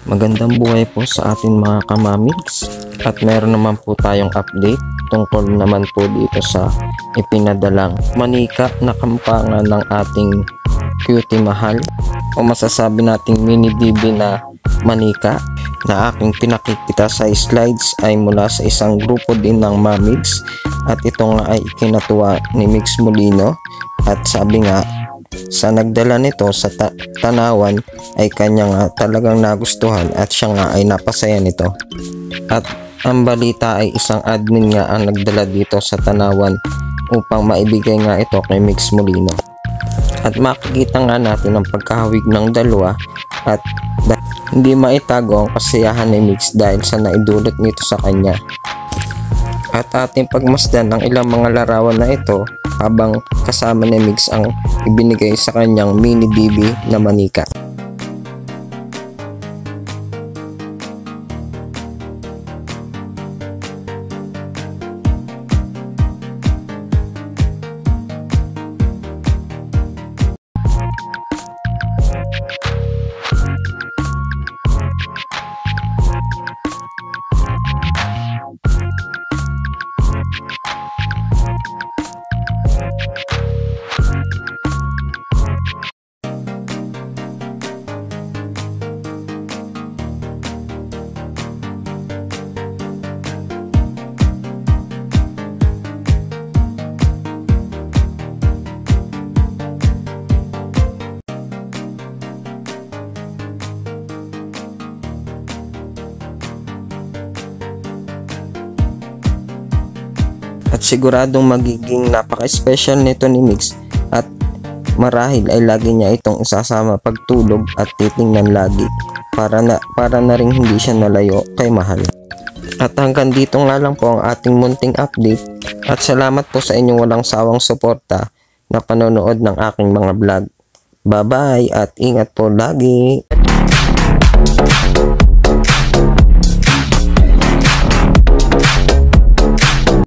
Magandang buhay po sa atin mga kamamigs, at meron naman po tayong update tungkol naman po dito sa ipinadalang manika na kampangan ng ating cutie mahal, o masasabi nating mini bibi na manika na aking pinakikita sa slides ay mula sa isang grupo din ng mamigs, at ito nga ay ikinatuwa ni Mix Molino, at sabi nga sa nagdala nito sa tanawan ay kanya nga talagang nagustuhan at siya nga ay napasaya nito. At ang balita ay isang admin nga ang nagdala dito sa tanawan upang maibigay nga ito kay Mix Molino. At makikita nga natin ang pagkahawig ng dalawa, at hindi maitago ang kasiyahan ni Mix dahil sa naidulot nito sa kanya. At ating pagmasdan ang ilang mga larawan na ito habang kasama ni Mix ang ibinigay sa kanyang mini bibi na manika. At siguradong magiging napaka-special nito ni Mix, at marahil ay lagi niya itong isasama pagtulog at titingnan lagi para na ring hindi siya nalayo kay mahal. At hanggang dito nga lang po ang ating munting update, at salamat po sa inyong walang sawang suporta na panonood ng aking mga vlog. Bye bye at ingat po lagi.